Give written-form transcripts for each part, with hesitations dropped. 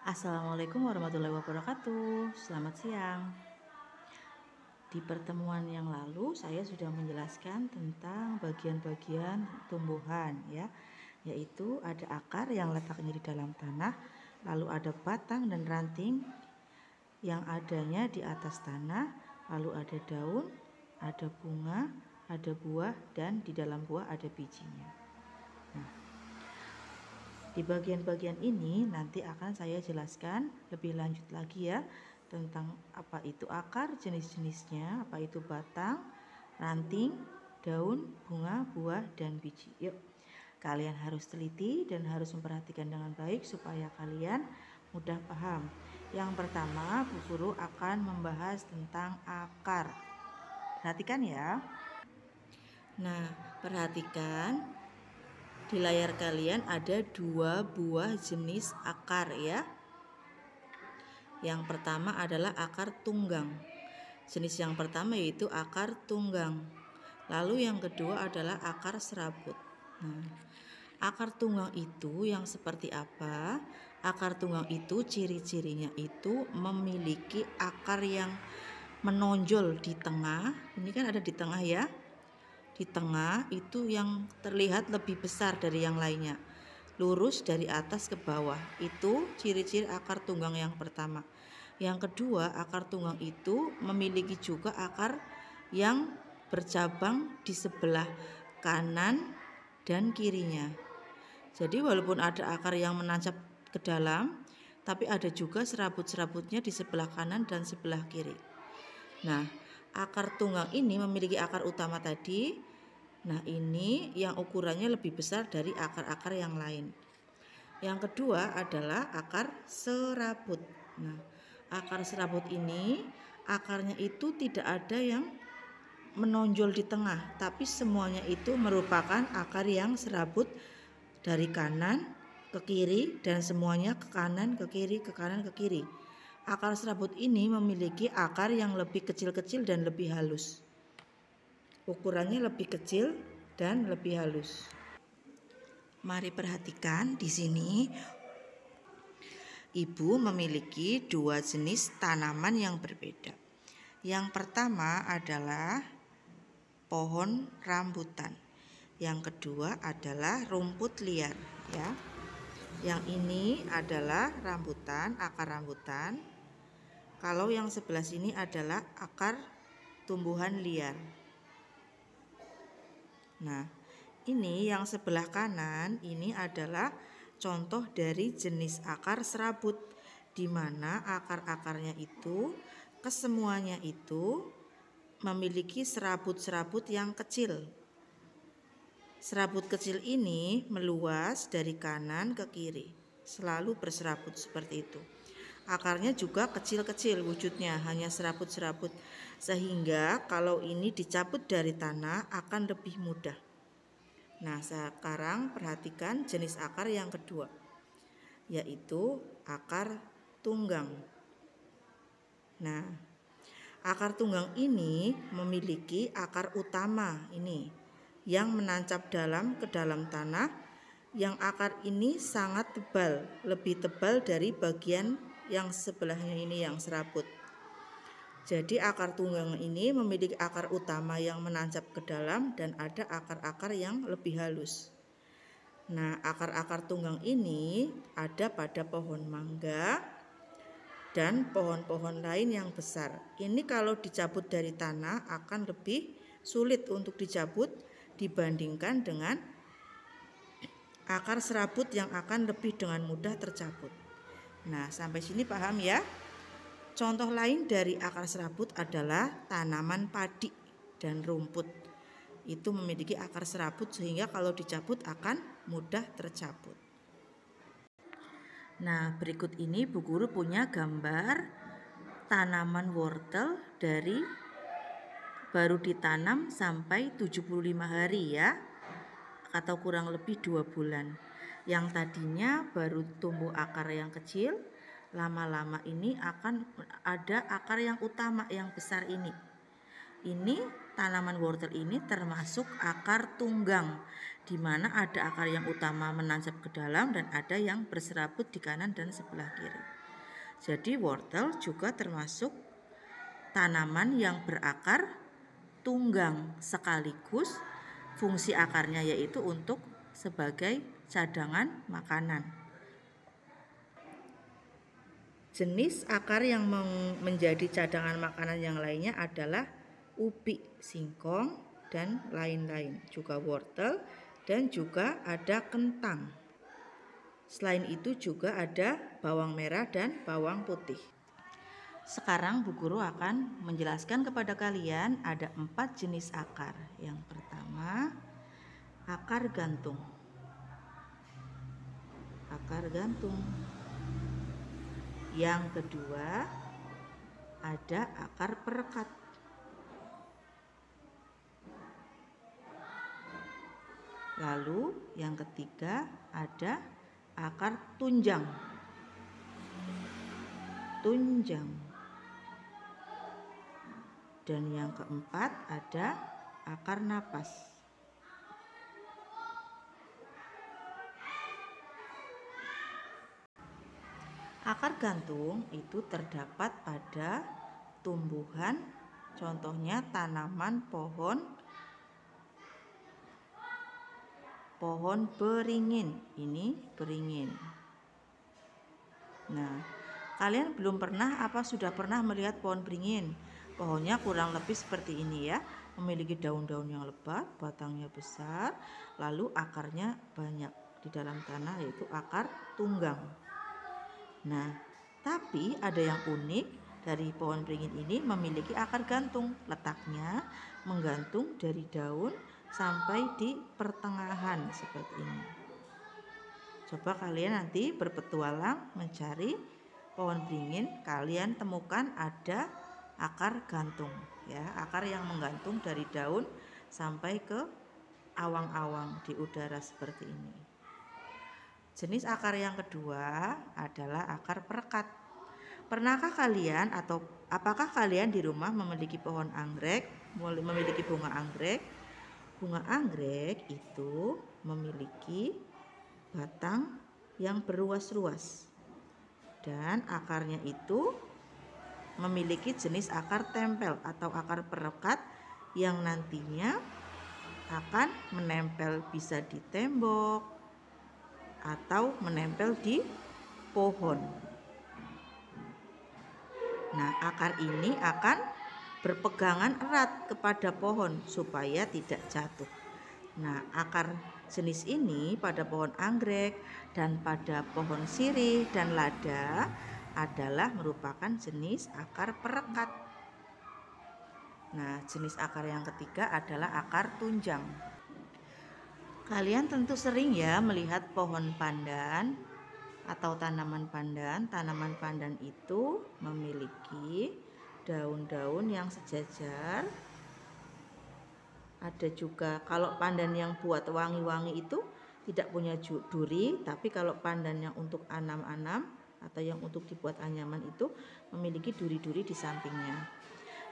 Assalamualaikum warahmatullahi wabarakatuh. Selamat siang. Di pertemuan yang lalu saya sudah menjelaskan tentang bagian-bagian tumbuhan ya, yaitu ada akar yang letaknya di dalam tanah, lalu ada batang dan ranting yang adanya di atas tanah, lalu ada daun, ada bunga, ada buah, dan di dalam buah ada bijinya. Di bagian-bagian ini nanti akan saya jelaskan lebih lanjut lagi ya tentang apa itu akar, jenis-jenisnya, apa itu batang, ranting, daun, bunga, buah, dan biji. Yuk, kalian harus teliti dan harus memperhatikan dengan baik supaya kalian mudah paham. Yang pertama, Bu Guru akan membahas tentang akar. Perhatikan ya. Nah, perhatikan di layar kalian ada dua buah jenis akar ya. Yang pertama adalah akar tunggang. Jenis yang pertama yaitu akar tunggang. Lalu yang kedua adalah akar serabut. Nah, akar tunggang itu yang seperti apa? Akar tunggang itu ciri-cirinya itu memiliki akar yang menonjol di tengah. Ini kan ada di tengah ya. Di tengah itu yang terlihat lebih besar dari yang lainnya, lurus dari atas ke bawah. Itu ciri-ciri akar tunggang yang pertama. Yang kedua, akar tunggang itu memiliki juga akar yang bercabang di sebelah kanan dan kirinya. Jadi walaupun ada akar yang menancap ke dalam, tapi ada juga serabut-serabutnya di sebelah kanan dan sebelah kiri. Nah, akar tunggang ini memiliki akar utama tadi. Nah, ini yang ukurannya lebih besar dari akar-akar yang lain. Yang kedua adalah akar serabut. Nah, akar serabut ini akarnya itu tidak ada yang menonjol di tengah, tapi semuanya itu merupakan akar yang serabut dari kanan ke kiri dan semuanya ke kanan, ke kiri, ke kanan, ke kiri. Akar serabut ini memiliki akar yang lebih kecil-kecil dan lebih halus. Ukurannya lebih kecil dan lebih halus. Mari perhatikan di sini. Ibu memiliki dua jenis tanaman yang berbeda. Yang pertama adalah pohon rambutan. Yang kedua adalah rumput liar ya. Yang ini adalah rambutan, akar rambutan. Kalau yang sebelah sini adalah akar tumbuhan liar. Nah, ini yang sebelah kanan ini adalah contoh dari jenis akar serabut, di mana akar-akarnya itu kesemuanya itu memiliki serabut-serabut yang kecil. Serabut kecil ini meluas dari kanan ke kiri, selalu berserabut seperti itu. Akarnya juga kecil-kecil wujudnya, hanya serabut-serabut, sehingga kalau ini dicabut dari tanah akan lebih mudah. Nah, sekarang perhatikan jenis akar yang kedua, yaitu akar tunggang. Nah, akar tunggang ini memiliki akar utama ini yang menancap ke dalam tanah, yang akar ini sangat tebal, lebih tebal dari bagian yang sebelahnya ini yang serabut. Jadi akar tunggang ini memiliki akar utama yang menancap ke dalam dan ada akar-akar yang lebih halus. Nah, akar-akar tunggang ini ada pada pohon mangga dan pohon-pohon lain yang besar. Ini kalau dicabut dari tanah akan lebih sulit untuk dicabut dibandingkan dengan akar serabut yang akan lebih dengan mudah tercabut. Nah, sampai sini paham ya? Contoh lain dari akar serabut adalah tanaman padi dan rumput. Itu memiliki akar serabut sehingga kalau dicabut akan mudah tercabut. Nah, berikut ini Bu Guru punya gambar tanaman wortel dari baru ditanam sampai 75 hari ya, atau kurang lebih 2 bulan. Yang tadinya baru tumbuh akar yang kecil, lama-lama ini akan ada akar yang utama yang besar ini. Ini tanaman wortel ini termasuk akar tunggang di mana ada akar yang utama menancap ke dalam dan ada yang berserabut di kanan dan sebelah kiri. Jadi wortel juga termasuk tanaman yang berakar tunggang, sekaligus fungsi akarnya yaitu untuk sebagai cadangan makanan. Jenis akar yang menjadi cadangan makanan yang lainnya adalah ubi, singkong, dan lain-lain. Juga wortel dan juga ada kentang. Selain itu juga ada bawang merah dan bawang putih. Sekarang Bu Guru akan menjelaskan kepada kalian ada 4 jenis akar. Yang pertama, akar gantung. Akar gantung. Yang kedua, ada akar perekat. Lalu yang ketiga ada akar tunjang. Tunjang. Dan yang keempat ada akar napas. Akar gantung itu terdapat pada tumbuhan, contohnya tanaman pohon beringin. Ini beringin. Nah, kalian belum pernah apa sudah pernah melihat pohon beringin? Pohonnya kurang lebih seperti ini ya, memiliki daun-daun yang lebat, batangnya besar, lalu akarnya banyak di dalam tanah yaitu akar tunggang. Nah, tapi ada yang unik dari pohon beringin ini memiliki akar gantung. Letaknya menggantung dari daun sampai di pertengahan seperti ini. Coba kalian nanti berpetualang mencari pohon beringin, kalian temukan ada akar gantung ya, akar yang menggantung dari daun sampai ke awang-awang di udara seperti ini. Jenis akar yang kedua adalah akar perekat. Pernahkah kalian atau apakah kalian di rumah memiliki pohon anggrek, memiliki bunga anggrek? Bunga anggrek itu memiliki batang yang berruas-ruas dan akarnya itu memiliki jenis akar tempel atau akar perekat yang nantinya akan menempel bisa di tembok atau menempel di pohon. Nah, akar ini akan berpegangan erat kepada pohon supaya tidak jatuh. Nah, akar jenis ini pada pohon anggrek dan pada pohon sirih dan lada adalah merupakan jenis akar perekat. Nah, jenis akar yang ketiga adalah akar tunjang. Kalian tentu sering ya melihat pohon pandan atau tanaman pandan. Tanaman pandan itu memiliki daun-daun yang sejajar. Ada juga kalau pandan yang buat wangi-wangi itu tidak punya duri, tapi kalau pandan yang untuk anam-anam atau yang untuk dibuat anyaman itu memiliki duri-duri di sampingnya.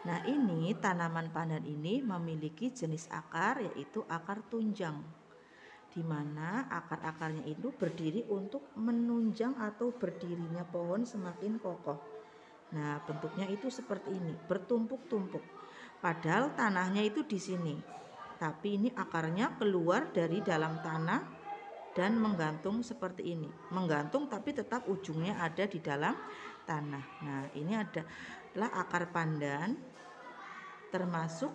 Nah, ini tanaman pandan ini memiliki jenis akar yaitu akar tunjang, di mana akar-akarnya itu berdiri untuk menunjang atau berdirinya pohon semakin kokoh. Nah, bentuknya itu seperti ini, bertumpuk-tumpuk. Padahal tanahnya itu di sini, tapi ini akarnya keluar dari dalam tanah dan menggantung seperti ini. Menggantung tapi tetap ujungnya ada di dalam tanah. Nah, ini adalah akar pandan, termasuk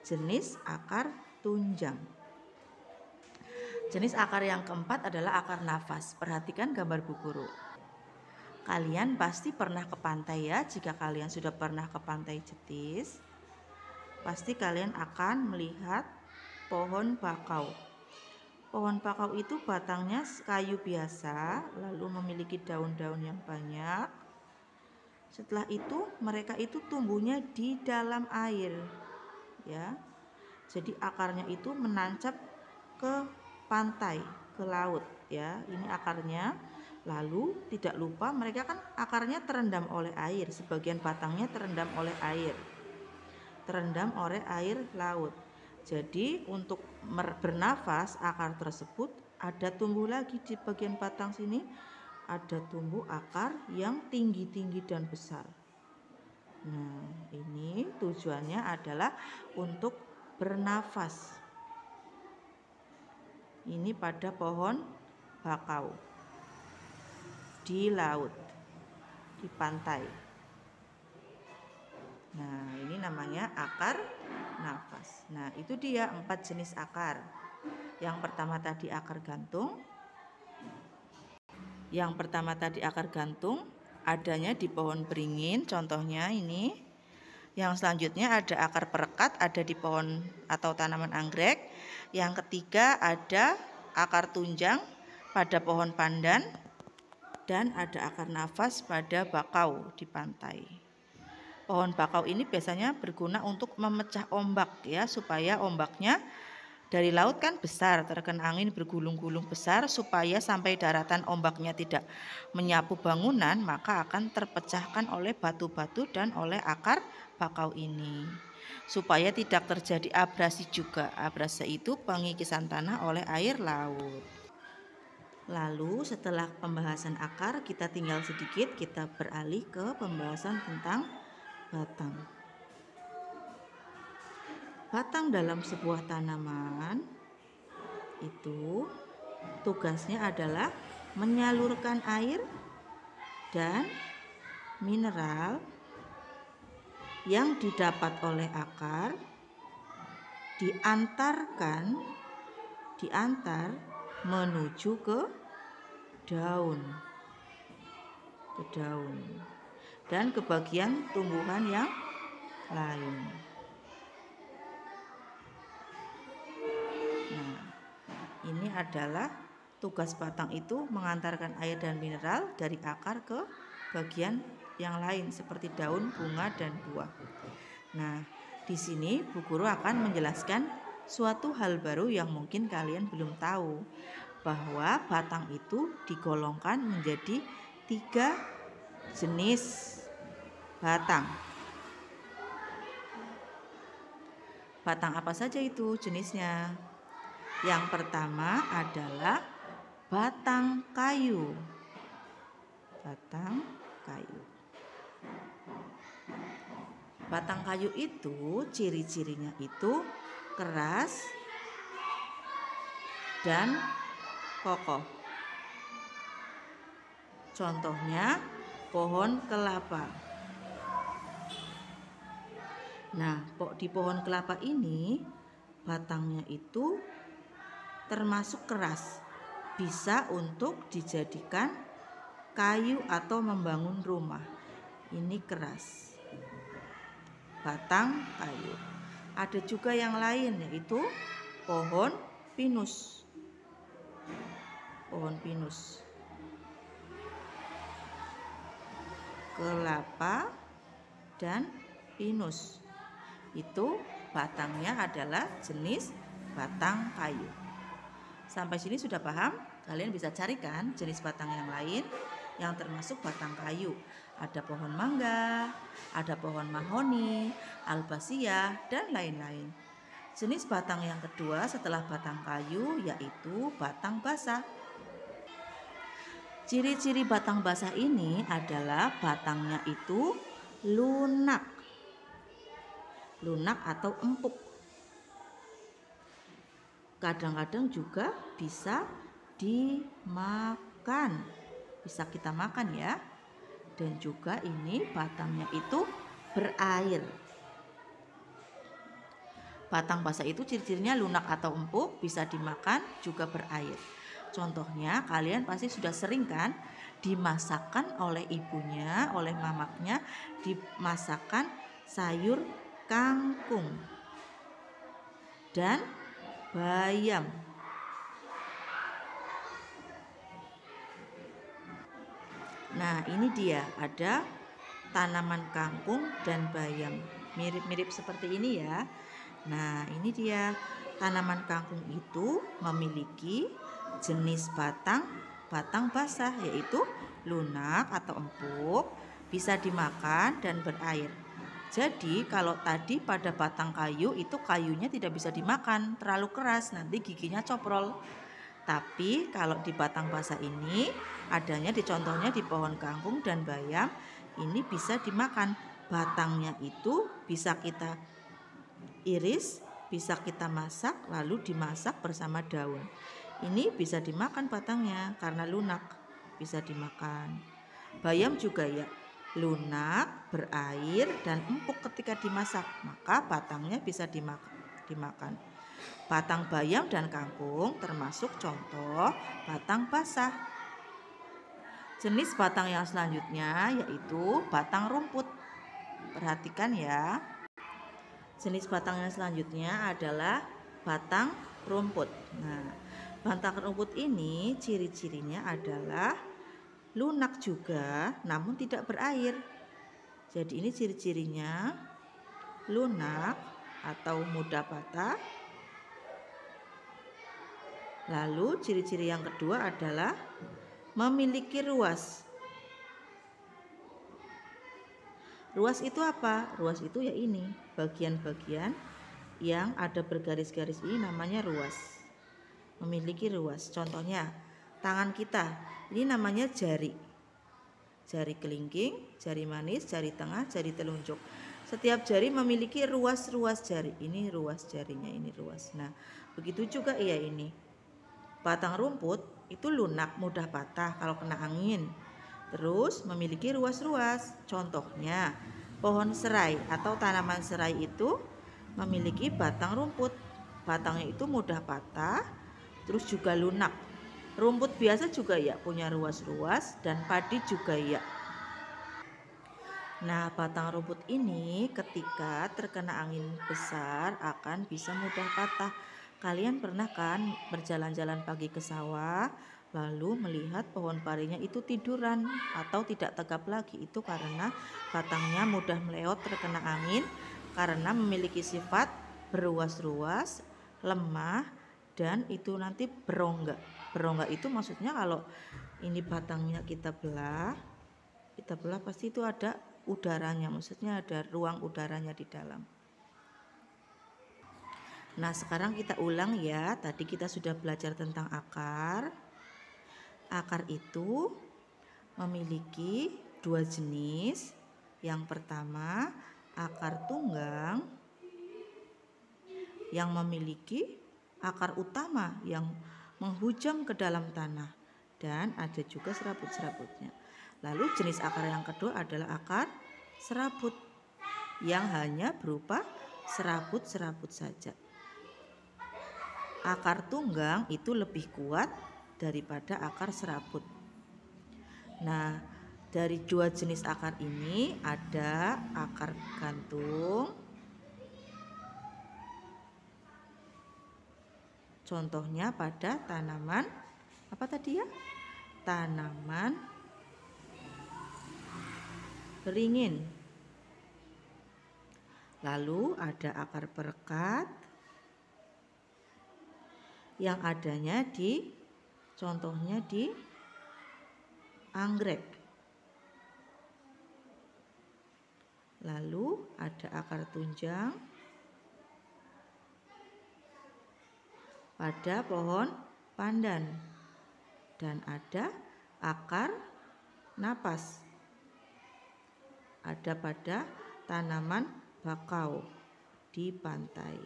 jenis akar tunjang. Jenis akar yang keempat adalah akar nafas. Perhatikan gambar Bu Guru. Kalian pasti pernah ke pantai ya. Jika kalian sudah pernah ke pantai Jetis, pasti kalian akan melihat pohon bakau. Pohon bakau itu batangnya kayu biasa, lalu memiliki daun-daun yang banyak. Setelah itu mereka itu tumbuhnya di dalam air ya. Jadi akarnya itu menancap ke pantai, ke laut ya. Ini akarnya. Lalu tidak lupa mereka kan akarnya terendam oleh air, sebagian batangnya terendam oleh air. Terendam oleh air laut. Jadi untuk bernafas akar tersebut ada tumbuh lagi di bagian batang sini, ada tumbuh akar yang tinggi-tinggi dan besar. Nah, ini tujuannya adalah untuk bernafas. Ini pada pohon bakau di laut, di pantai. Nah, ini namanya akar nafas. Nah, itu dia 4 jenis akar. Yang pertama tadi akar gantung. Yang pertama tadi akar gantung adanya di pohon beringin, contohnya ini. Yang selanjutnya ada akar perekat, ada di pohon atau tanaman anggrek. Yang ketiga ada akar tunjang pada pohon pandan. Dan ada akar nafas pada bakau di pantai. Pohon bakau ini biasanya berguna untuk memecah ombak ya, supaya ombaknya dari laut kan besar, terkena angin bergulung-gulung besar, supaya sampai daratan ombaknya tidak menyapu bangunan, maka akan terpecahkan oleh batu-batu dan oleh akar bakau ini. Supaya tidak terjadi abrasi juga. Abrasi itu pengikisan tanah oleh air laut. Lalu setelah pembahasan akar, kita tinggal sedikit kita beralih ke pembahasan tentang batang. Batang dalam sebuah tanaman itu tugasnya adalah menyalurkan air dan mineral yang didapat oleh akar diantar menuju ke daun dan ke bagian tumbuhan yang lain. Nah, ini adalah tugas batang itu mengantarkan air dan mineral dari akar ke bagian yang lain seperti daun, bunga, dan buah. Nah, di sini Bu Guru akan menjelaskan suatu hal baru yang mungkin kalian belum tahu, bahwa batang itu digolongkan menjadi 3 jenis batang. Batang apa saja itu jenisnya? Yang pertama adalah batang kayu. Batang kayu. Batang kayu itu ciri-cirinya itu keras dan kokoh. Contohnya pohon kelapa. Nah, di pohon kelapa ini batangnya itu termasuk keras, bisa untuk dijadikan kayu atau membangun rumah. Ini keras, batang kayu. Ada juga yang lain, yaitu pohon pinus. Pohon pinus, kelapa dan pinus. Itu batangnya adalah jenis batang kayu. Sampai sini sudah paham? Kalian bisa carikan jenis batang yang lain yang termasuk batang kayu. Ada pohon mangga, ada pohon mahoni, albasiah, dan lain-lain. Jenis batang yang kedua setelah batang kayu yaitu batang basah. Ciri-ciri batang basah ini adalah batangnya itu lunak atau empuk. Kadang-kadang juga bisa dimakan, bisa kita makan ya. Dan juga ini batangnya itu berair. Batang basah itu ciri-cirinya lunak atau empuk, bisa dimakan, juga berair. Contohnya kalian pasti sudah sering kan dimasakkan oleh ibunya, oleh mamaknya, dimasakkan sayur kangkung dan bayam. Nah, ini dia ada tanaman kangkung dan bayam. Mirip-mirip seperti ini ya. Nah, ini dia tanaman kangkung itu memiliki jenis batang basah, yaitu lunak atau empuk, bisa dimakan dan berair. Jadi kalau tadi pada batang kayu itu kayunya tidak bisa dimakan, terlalu keras, nanti giginya coprol. Tapi kalau di batang basah ini adanya di contohnya di pohon kangkung dan bayam, ini bisa dimakan. Batangnya itu bisa kita iris, bisa kita masak lalu dimasak bersama daun. Ini bisa dimakan batangnya karena lunak, bisa dimakan. Bayam juga ya, lunak, berair dan empuk ketika dimasak, maka batangnya bisa dimakan. Batang bayam dan kangkung termasuk contoh batang basah. Jenis batang yang selanjutnya yaitu batang rumput. Perhatikan ya. Jenis batang yang selanjutnya adalah batang rumput. Nah, batang rumput ini ciri-cirinya adalah lunak juga namun tidak berair. Jadi ini ciri-cirinya lunak atau mudah patah. Lalu ciri-ciri yang kedua adalah memiliki ruas. Ruas itu apa? Ruas itu ya ini, bagian-bagian yang ada bergaris-garis ini namanya ruas. Memiliki ruas. Contohnya, tangan kita, ini namanya jari. Jari kelingking, jari manis, jari tengah, jari telunjuk. Setiap jari memiliki ruas-ruas jari. Ini ruas jarinya, ini ruas. Nah, begitu juga ya ini. Batang rumput itu lunak, mudah patah kalau kena angin. Terus memiliki ruas-ruas. Contohnya pohon serai atau tanaman serai itu memiliki batang rumput. Batangnya itu mudah patah, terus juga lunak. Rumput biasa juga ya punya ruas-ruas dan padi juga ya. Nah, batang rumput ini ketika terkena angin besar akan bisa mudah patah. Kalian pernah kan berjalan-jalan pagi ke sawah lalu melihat pohon parinya itu tiduran atau tidak tegap lagi? Itu karena batangnya mudah meleot terkena angin karena memiliki sifat beruas-ruas, lemah, dan itu nanti berongga. Berongga itu maksudnya kalau ini batangnya kita belah pasti itu ada udaranya, maksudnya ada ruang udaranya di dalam. Nah, sekarang kita ulang ya. Tadi kita sudah belajar tentang akar. Akar itu memiliki dua jenis. Yang pertama, akar tunggang yang memiliki akar utama yang menghujam ke dalam tanah dan ada juga serabut-serabutnya. Lalu jenis akar yang kedua adalah akar serabut yang hanya berupa serabut-serabut saja. Akar tunggang itu lebih kuat daripada akar serabut. Nah, dari dua jenis akar ini ada akar gantung. Contohnya pada tanaman apa tadi ya? Tanaman beringin. Lalu ada akar perekat yang adanya contohnya di anggrek. Lalu ada akar tunjang pada pohon pandan dan ada akar napas ada pada tanaman bakau di pantai.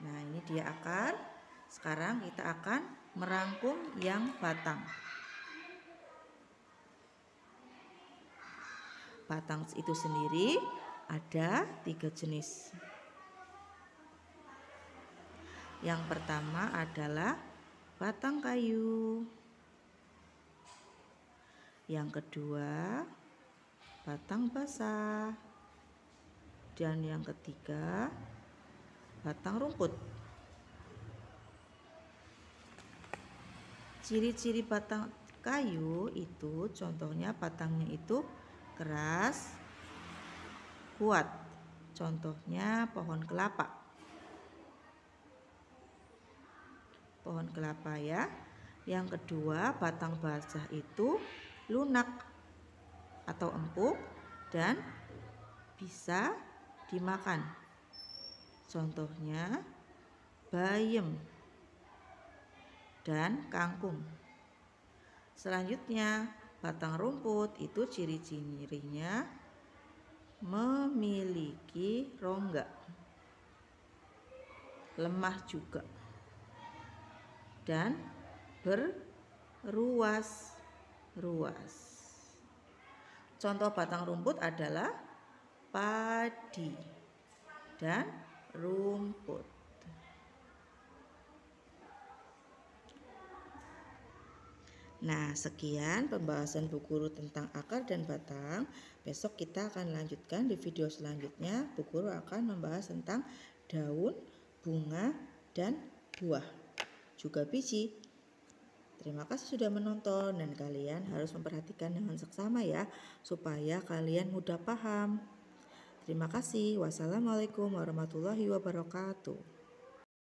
Nah, ini dia akar. Sekarang kita akan merangkum yang batang. Batang itu sendiri ada 3 jenis. Yang pertama adalah batang kayu. Yang kedua, batang basah. Dan yang ketiga, batang rumput. Ciri-ciri batang kayu itu contohnya batangnya itu keras, kuat. Contohnya pohon kelapa. Pohon kelapa ya. Yang kedua, batang basah itu lunak atau empuk. dan bisa dimakan. Contohnya bayam dan kangkung. Selanjutnya, batang rumput itu ciri-cirinya memiliki rongga, lemah juga, dan berruas-ruas. Contoh batang rumput adalah padi dan rumput. Nah, sekian pembahasan Bu Guru tentang akar dan batang. Besok kita akan lanjutkan di video selanjutnya. Bu Guru akan membahas tentang daun, bunga, dan buah, juga biji. Terima kasih sudah menonton, dan kalian harus memperhatikan dengan seksama ya, supaya kalian mudah paham. Terima kasih. Wassalamualaikum warahmatullahi wabarakatuh.